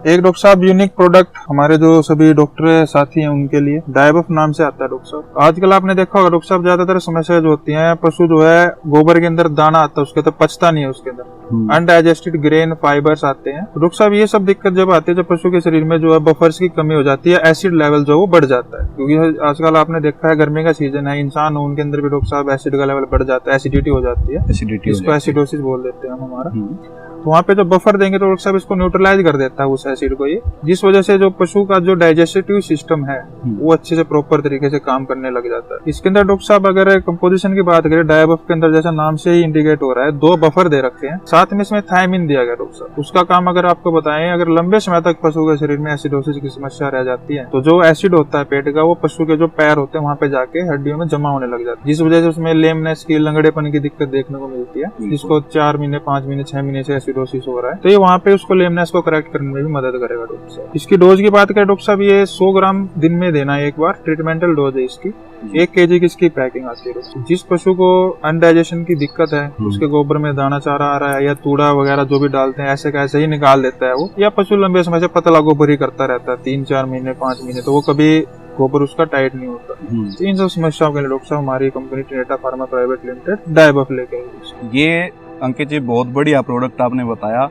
एक डॉक्टर साहब unique product हमारे जो सभी डॉक्टर साथी हैं उनके लिए डायबफ नाम से आता है डॉक्टर साहब। आजकल आपने देखा होगा डॉक्टर साहब ज्यादातर समस्या जो होती है, पशु जो है गोबर के अंदर दाना आता है उसके तो पचता नहीं है, उसके अंदर अनडाइजेस्टेड ग्रेन फाइबर्स आते हैं। डॉक्टर साहब ये सब दिक्कत जब आती है जब पशु के शरीर में जो है बफर्स की कमी हो जाती है, एसिड लेवल जो है वो बढ़ जाता है। क्योंकि आजकल आपने देखा है गर्मी का सीजन है, इंसान हो उनके अंदर भी डॉक्टर साहब एसिड का लेवल बढ़ जाता है, एसिडिटी हो जाती है, इसको एसिडोसिस बोल देते हैं हम हमारा। तो वहाँ पे जो बफर देंगे तो डॉक्टर साहब इसको न्यूट्रलाइज कर देता है उस एसिड को, ये जिस वजह से जो पशु का जो डाइजेस्टिव सिस्टम है वो अच्छे से प्रॉपर तरीके से काम करने लग जाता है। इसके अंदर डॉक्टर साहब अगर कंपोजिशन की बात करें, डायबफ के अंदर जैसा नाम से ही इंडिकेट हो रहा है 2 बफर दे रखे हैं, साथ में इसमें थायमिन दिया गया डॉक्टर साहब। उसका काम अगर आपको बताएं, अगर लंबे समय तक पशु के शरीर में एसिडोसिस की समस्या रह जाती है तो जो एसिड होता है पेट का वो पशु के जो पैर होते हैं वहाँ पे जाके हड्डियों में जमा होने लग जाता है, जिस वजह से उसमें लेमनेस की, लंगड़ेपन की दिक्कत देखने को मिलती है, जिसको 4 महीने 5 महीने 6 महीने से एसिडोसिस हो रहा है। तो ये वहाँ पे उसको लेमनेस को करेक्ट करने में भी मदद करेगा डॉक्टर साहब। इसकी डोज की बात करें डॉक्टर साहब, ये 100 ग्राम दिन में देना है एक बार, ट्रीटमेंटल डोज है इसकी। 1 kg की इसकी पैकिंग आती है। जिस पशु को अनडाइजेशन की दिक्कत है, उसके गोबर में दाना चारा आ रहा है या तूड़ा वगैरह जो भी डालते हैं ऐसे का ऐसे ही निकाल देता है वो, या पशु लंबे समय से पतला गोबर ही करता रहता है 3-4 महीने 5 महीने, तो वो कभी गोबर उसका टाइट नहीं होता। तो इन सब समस्याओं के लिए डॉक्टर साहब हमारी कंपनी ट्रिनेटा फार्मा प्राइवेट लिमिटेड डायबफ लेके आई। ये अंकित जी बहुत बढ़िया प्रोडक्ट आपने बताया।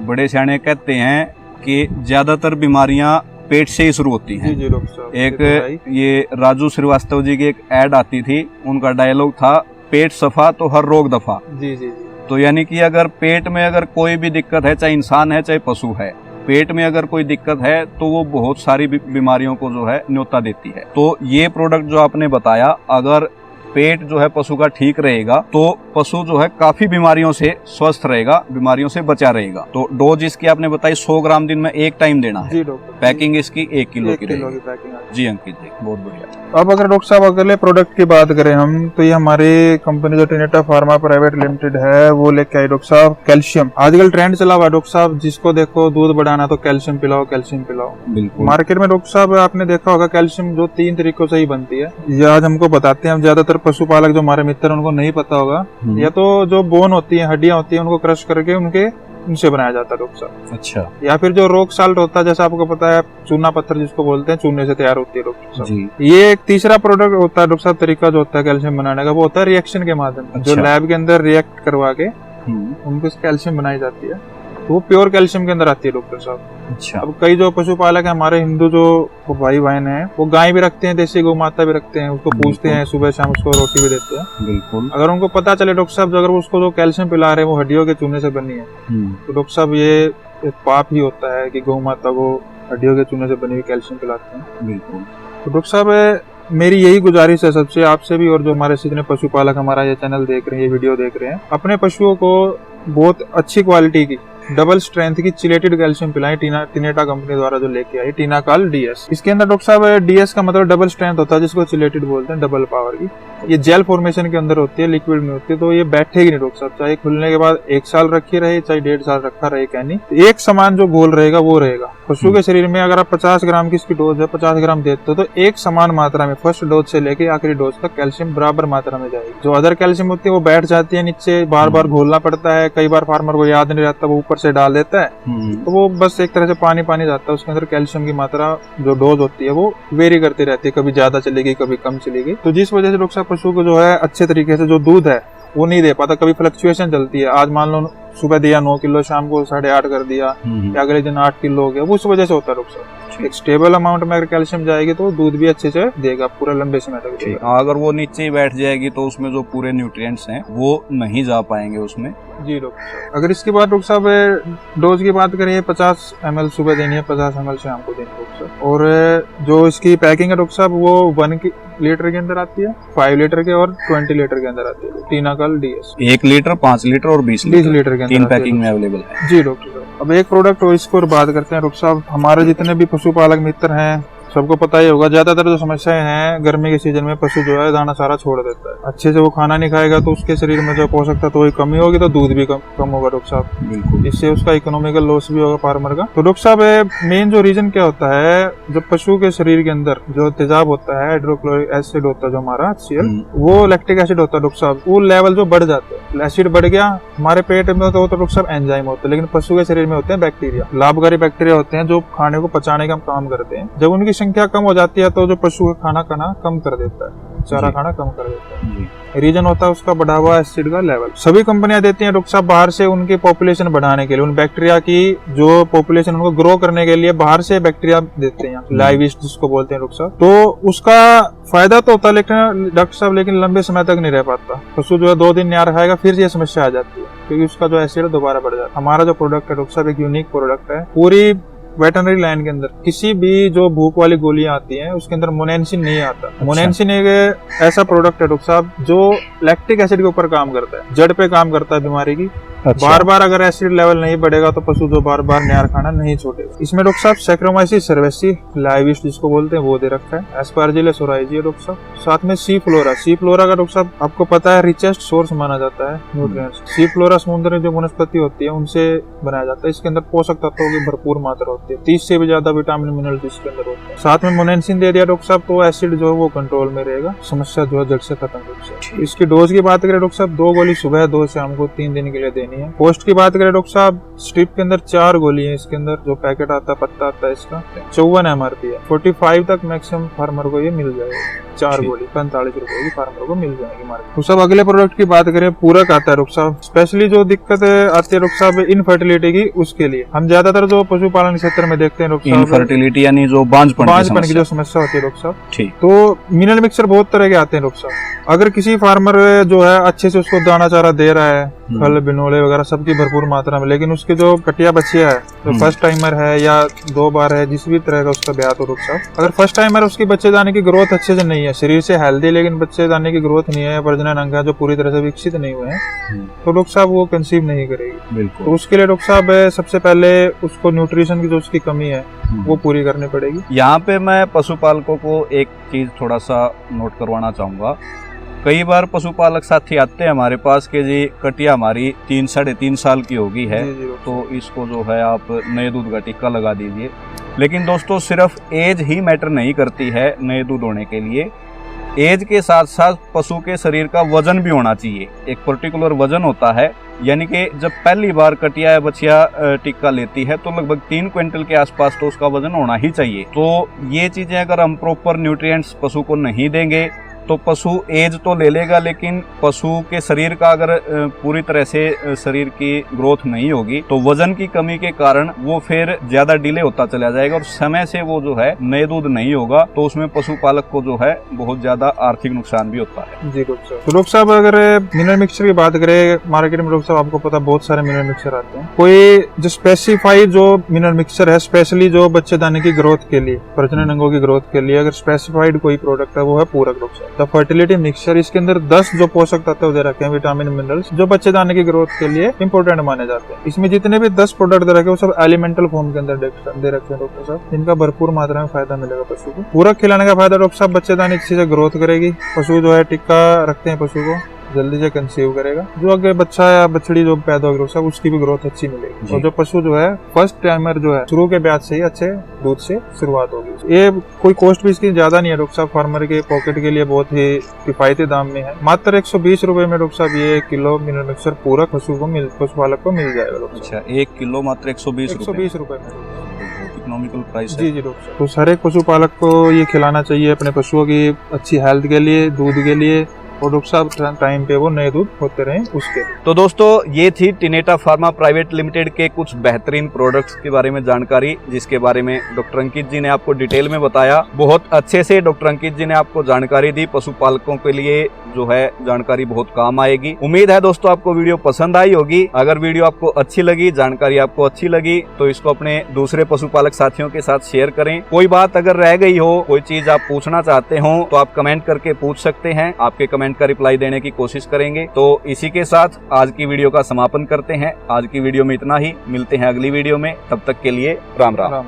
बड़े सियाने कहते हैं कि ज्यादातर बीमारियां पेट से ही शुरू होती हैं। जी डॉक्टर साहब। एक ये राजू श्रीवास्तव जी की एक ऐड आती थी, उनका डायलॉग था, पेट सफा तो हर रोग दफा। जी जी। तो यानी कि अगर पेट में अगर कोई भी दिक्कत है, चाहे इंसान है चाहे पशु है, पेट में अगर कोई दिक्कत है तो वो बहुत सारी बीमारियों को जो है न्योता देती है। तो ये प्रोडक्ट जो आपने बताया, अगर पेट जो है पशु का ठीक रहेगा तो पशु जो है काफी बीमारियों से स्वस्थ रहेगा, बीमारियों से बचा रहेगा। तो डोज इसकी आपने बताई 100 ग्राम दिन में एक टाइम देना है। जी डॉक्टर। पैकिंग इसकी 1 किलो की रहेगी। पैकिंग। जी अंकित जी बहुत बढ़िया। अब अगर डॉक्टर साहब अगले प्रोडक्ट की बात करें हम, तो ये हमारी कंपनी जो ट्रिनेटा फार्मा प्राइवेट लिमिटेड है वो लेके आई डॉक्टर साहब कैल्शियम। आजकल ट्रेंड चला हुआ डॉक्टर साहब, जिसको देखो दूध बढ़ाना तो कैल्शियम पिलाओ, कैल्शियम पिलाओ। बिल्कुल। मार्केट में डॉक्टर साहब आपने देखा होगा कैल्शियम जो 3 तरीकों से ही बनती है, ये आज हमको बताते हैं। हम ज्यादातर पशुपालक जो हमारे मित्र उनको नहीं पता होगा, या तो जो बोन होती है, हड्डियां होती है, उनको क्रश करके उनसे बनाया जाता है डॉक्टर साहब। अच्छा। या फिर जो रॉक साल्ट होता है, जैसा आपको पता है चूना पत्थर जिसको बोलते हैं, चूने से तैयार होती है डॉक्टर साहब जी। ये एक तीसरा प्रोडक्ट होता है डॉक्टर साहब, तरीका जो होता है कैल्शियम बनाने का, वो होता है रिएक्शन के माध्यम से। जो लैब के अंदर रिएक्ट करवा के उनको कैल्शियम बनाई जाती है, तो वो प्योर कैल्शियम के अंदर आती है डॉक्टर साहब। अच्छा। अब कई जो पशुपालक है हमारे हिंदू जो भाई बहन है, वो गाय भी रखते हैं, देसी गौ माता भी रखते हैं, उसको पूछते हैं, सुबह शाम उसको रोटी भी देते हैं। बिल्कुल। अगर उनको पता चले डॉक्टर साहब अगर उसको जो कैल्शियम पिला रहे हैं वो हड्डियों के चूने से बनी है, तो डॉक्टर साहब ये एक पाप ही होता है कि गौ माता को हड्डियों के चूने से बनी हुई कैल्शियम पिलाते हैं। बिल्कुल। तो डॉक्टर साहब मेरी यही गुजारिश है सबसे, आपसे भी, और जो हमारे जितने पशुपालक हमारा ये चैनल देख रहे हैं, ये वीडियो देख रहे हैं, अपने पशुओं को बहुत अच्छी क्वालिटी की डबल स्ट्रेंथ की चिलेटेड कैल्शियम पिलाएं। ट्रिनेटा कंपनी द्वारा जो लेके आई टीनाकाल डीएस। इसके अंदर डॉक्टर साहब डीएस का मतलब डबल स्ट्रेंथ होता है, जिसको चिलेटेड बोलते हैं, डबल पावर की। ये जेल फॉर्मेशन के अंदर होती है, लिक्विड में होती है, तो ये बैठेगी नहीं डॉक्टर साहब, चाहे खुलने के बाद 1 साल रखी रहे चाहे 1.5 साल रखा रहे, कैनी एक समान जो घोल रहेगा वो रहेगा। पशु के शरीर में अगर आप 50 ग्राम की इसकी डोज है, 50 ग्राम देते हो तो एक समान मात्रा में फर्स्ट डोज से लेके आखिरी डोज तक कैल्शियम बराबर मात्रा में जाएगी। जो अदर कैल्शियम होती है वो बैठ जाती है नीचे, बार बार घोलना पड़ता है, कई बार फार्मर को याद नहीं रहता, वो ऊपर से डाल देता है, तो वो बस एक तरह से पानी पानी जाता है। उसके अंदर कैल्शियम की मात्रा जो डोज होती है वो वेरी करती रहती है, कभी ज्यादा चलेगी कभी कम चलेगी। तो जिस वजह से डॉक्टर साहब पशु को जो है अच्छे तरीके से जो दूध है वो नहीं दे पाता, कभी फ्लक्चुएशन चलती है। आज मान लो सुबह दिया 9 किलो, शाम को 8.5 कर दिया, या अगले दिन 8 किलो हो गया, वो उस वजह से होता है डॉक्टर साहब। एक स्टेबल अमाउंट में अगर कैल्शियम जाएगी तो दूध भी अच्छे से देगा, पूरा लंबे समय तक देगा। अगर वो नीचे ही बैठ जाएगी तो उसमें जो पूरे न्यूट्रिएंट्स हैं वो नहीं जा पाएंगे उसमें। जी डॉक्टर साहब। अगर इसके बाद डॉक्टर साहब डोज की बात करें, 50 ml सुबह देनी है, 50 ml शाम को देनी है डॉक्टर साहब। और जो इसकी पैकिंग है डॉक्टर साहब वो 1 लीटर के अंदर आती है, 5 लीटर के और 20 लीटर के अंदर आती है। टीनाकाल डीएस 1 लीटर, 5 लीटर और 20 लीटर के अंदर 3 पैकिंग में अवेलेबल है। जी डॉक्टर साहब। अब एक प्रोडक्ट और इसको बात करते हैं डॉक्टर साहब, हमारे जितने भी पशुपालक मित्र हैं, सबको पता ही होगा, ज्यादातर जो समस्याएं हैं गर्मी के सीजन में पशु जो है दाना सारा छोड़ देता है। अच्छे से वो खाना नहीं खाएगा तो उसके शरीर में जो पोषक तत्व की कमी होगी तो दूध भी कम होगा डॉक्टर साहब। बिल्कुल। इससे उसका इकोनॉमिकल लॉस भी होगा फार्मर का। तो डॉक्टर साहब मेन जो रीजन क्या होता है, जब पशु के शरीर के अंदर जो तेजाब होता है, हाइड्रोक्लोरिक एसिड होता है जो हमारा HCl, वो लैक्टिक एसिड होता है डॉक्टर साहब, वो लेवल जो बढ़ जाते हैं, एसिड बढ़ गया हमारे पेट में तो डॉक्टर साहब एंजाइम होते हैं, लेकिन पशु के शरीर में होते हैं बैक्टीरिया, लाभकारी बैक्टीरिया होते हैं जो खाने को पचाने का काम करते हैं। जब उनकी संख्या कम हो जाती है तो जो पशु खाना खाना कम कर देता है, चारा खाना कम कर देता है। रीजन होता है उसका बढ़ा हुआ एसिड का लेवल। सभी कंपनियां देती हैं डॉक्टर साहब बाहर से उनकी पॉपुलेशन बढ़ाने के लिए, उन बैक्टीरिया की जो पॉपुलेशन उनको ग्रो करने के लिए बाहर से बैक्टीरिया देते हैं, लाइव ईस्ट जिसको बोलते हैं डॉक्टर साहब। तो उसका फायदा तो होता है लेकिन डॉक्टर साहब लेकिन लंबे समय तक नहीं रह पाता। पशु जो है 2 दिन नहीं खाएगा फिर ये समस्या आ जाती है क्योंकि उसका जो एसिड दोबारा बढ़ जाता है। हमारा जो प्रोडक्ट है डॉक्टर साहब एक यूनिक प्रोडक्ट है। पूरी वेटरनरी लाइन के अंदर किसी भी जो भूख वाली गोलियां आती हैं उसके अंदर मोनेंसिन नहीं आता। मोनेंसिन एक ऐसा प्रोडक्ट है डॉक्टर साहब जो लैक्टिक एसिड के ऊपर काम करता है, जड़ पे काम करता है बीमारी की। बार बार अगर एसिड लेवल नहीं बढ़ेगा तो पशु जो बार बार न्यार खाना नहीं छोड़ेगा। इसमें डॉक्टर साहब सैक्रोमाइसिस सर्वेसी लाइव ईस्ट जिसको बोलते हैं वो दे रखा है, एस्पार्जिलस ओराइजी है डॉक्टर साहब, साथ में सी फ्लोरा। सी फ्लोरा का डॉक्टर साहब आपको पता है रिचेस्ट सोर्स माना जाता है न्यूट्रिएंट्स। सी फ्लोरा समुद्र में जो वनस्पति होती है उनसे बनाया जाता है। इसके अंदर पोषक तत्वों की भरपूर मात्रा होती है, 30 से भी ज्यादा विटामिन मिनरल इसके अंदर होते हैं। साथ में मोनेंसिन दे दिया डॉक्टर साहब तो एसिड जो है वो कंट्रोल में रहेगा, समस्या जो है जड़ से खत्म हो। इसकी डोज की बात करें डॉक्टर साहब 2 गोली सुबह 2 शाम को 3 दिन के लिए देनी है। कॉस्ट की बात करें डॉक्टर साहब स्ट्रिप के अंदर 4 गोली है, इसके अंदर जो पैकेट आता है पत्ता आता है इसका 54 MRP है। 45 तक मैक्सिमम फार्मर को ये मिल जाएगा। 4 गोली 45 रुपए की फार्मर को मिल जाएगी मार्केट। तो सब अगले प्रोडक्ट की बात करें पूरक आता है डॉक्टर साहब। स्पेशली जो दिक्कत आती है डॉक्टर साहब इनफर्टिलिटी की, उसके लिए हम ज्यादातर जो पशुपालन क्षेत्र में देखते हैं डॉक्टर साहब इनफर्टिलिटी यानी जो बांझपन की जो समस्या होती है डॉक्टर साहब। ठीक। तो मिनरल मिक्सर बहुत तरह के आते हैं डॉक्टर साहब। अगर किसी फार्मर जो है अच्छे से उसको दाना चारा दे रहा है, खल बिनोले वगैरह सबकी भरपूर मात्रा में, लेकिन उसके जो कटिया बच्चिया है, जो फर्स्ट टाइमर है या 2 बार है, जिस भी तरह का उसका ब्याह तो डॉक्टर साहब, अगर फर्स्ट टाइमर उसकी बच्चेदानी की ग्रोथ अच्छे से नहीं है, शरीर से हेल्दी लेकिन बच्चेदानी की ग्रोथ नहीं है, प्रजनन अंग जो पूरी तरह से विकसित नहीं हुए हैं, तो डॉक्टर साहब वो कंसीव नहीं करेगी। बिल्कुल। तो उसके लिए डॉक्टर साहब सबसे पहले उसको न्यूट्रिशन की जो उसकी कमी है वो पूरी करनी पड़ेगी। यहाँ पे मैं पशुपालकों को एक चीज थोड़ा सा नोट करवाना चाहूंगा। कई बार पशुपालक साथी आते हैं हमारे पास के जी कटिया हमारी 3 साढ़े 3 साल की होगी है, तो इसको जो है आप नए दूध का टिक्का लगा दीजिए। लेकिन दोस्तों सिर्फ एज ही मैटर नहीं करती है नए दूध होने के लिए, एज के साथ साथ पशु के शरीर का वजन भी होना चाहिए। एक पर्टिकुलर वजन होता है, यानी कि जब पहली बार कटिया या बछिया टिक्का लेती है तो लगभग 3 क्विंटल के आसपास तो उसका वजन होना ही चाहिए। तो ये चीजें अगर हम प्रॉपर न्यूट्रिएंट्स पशु को नहीं देंगे तो पशु एज तो ले लेगा, लेकिन पशु के शरीर का अगर पूरी तरह से शरीर की ग्रोथ नहीं होगी तो वजन की कमी के कारण वो फिर ज्यादा डिले होता चला जाएगा और समय से वो जो है नए दूध नहीं होगा, तो उसमें पशुपालक को जो है बहुत ज्यादा आर्थिक नुकसान भी होता है। जी डॉक्टर साहब। तो डॉक्टर साहब अगर मिनरल मिक्सचर की बात करें मार्केट में डॉक्टर साहब आपको पता बहुत सारे मिनरल मिक्सचर आते हैं। कोई जो स्पेसिफाइड जो मिनरल मिक्सचर है स्पेशली जो बच्चेदानी की ग्रोथ के लिए, प्रजनन अंगों की ग्रोथ के लिए अगर स्पेसिफाइड कोई प्रोडक्ट है वो है पूरक डॉक्टर साहब। द फर्टिलिटी मिक्सचर, इसके अंदर 10 जो पोषक तत्व दे रखे हैं विटामिन मिनरल्स जो बच्चेदानी की ग्रोथ के लिए इंपॉर्टेंट माने जाते हैं। इसमें जितने भी 10 प्रोडक्ट दे रखे हैं वो सब एलिमेंटल फॉर्म के अंदर दे रखे हैं डॉक्टर साहब, जिनका भरपूर मात्रा में फायदा मिलेगा पशु को। पूरक खिलाने का फायदा डॉक्टर साहब बच्चेदानी अच्छी से ग्रोथ करेगी, पशु जो है टिक्का रखते हैं पशु को जल्दी से कंसीव करेगा, जो अगर बच्चा या बछड़ी जो पैदा होगी डॉक्टर साहब उसकी भी ग्रोथ अच्छी मिलेगी। और जो पशु जो है फर्स्ट टाइमर जो है शुरू के ब्याज से ही अच्छे दूध से शुरुआत होगी। ये कोई कॉस्ट भी इसकी ज्यादा नहीं है डॉक्टर साहब, फार्मर के पॉकेट के लिए बहुत ही किफायती दाम में है। मात्र 120 रुपए में डॉक्टर साहब ये किलो मिनरल मिक्सचर पूरक पशुपालक को मिल जाएगा डॉक्टर साहब। अच्छा, 1 किलो मात्र 120 रुपए में इकोनॉमिकल प्राइस है। जी डॉक्टर साहब। तो हर एक पशुपालक को ये खिलाना चाहिए अपने पशुओं की अच्छी हेल्थ के लिए, दूध के लिए, और डॉक्टर साहब टाइम पे वो नए दूध होते रहे उसके। तो दोस्तों ये थी टिनेटा फार्मा प्राइवेट लिमिटेड के कुछ बेहतरीन प्रोडक्ट्स के बारे में जानकारी, जिसके बारे में डॉक्टर अंकित जी ने आपको डिटेल में बताया। बहुत अच्छे से डॉक्टर अंकित जी ने आपको जानकारी दी, पशुपालकों के लिए जो है जानकारी बहुत काम आएगी। उम्मीद है दोस्तों आपको वीडियो पसंद आई होगी। अगर वीडियो आपको अच्छी लगी, जानकारी आपको अच्छी लगी, तो इसको अपने दूसरे पशुपालक साथियों के साथ शेयर करें। कोई बात अगर रह गई हो, कोई चीज आप पूछना चाहते हो तो आप कमेंट करके पूछ सकते हैं, आपके कमेंट का रिप्लाई देने की कोशिश करेंगे। तो इसी के साथ आज की वीडियो का समापन करते हैं। आज की वीडियो में इतना ही, मिलते हैं अगली वीडियो में, तब तक के लिए राम राम।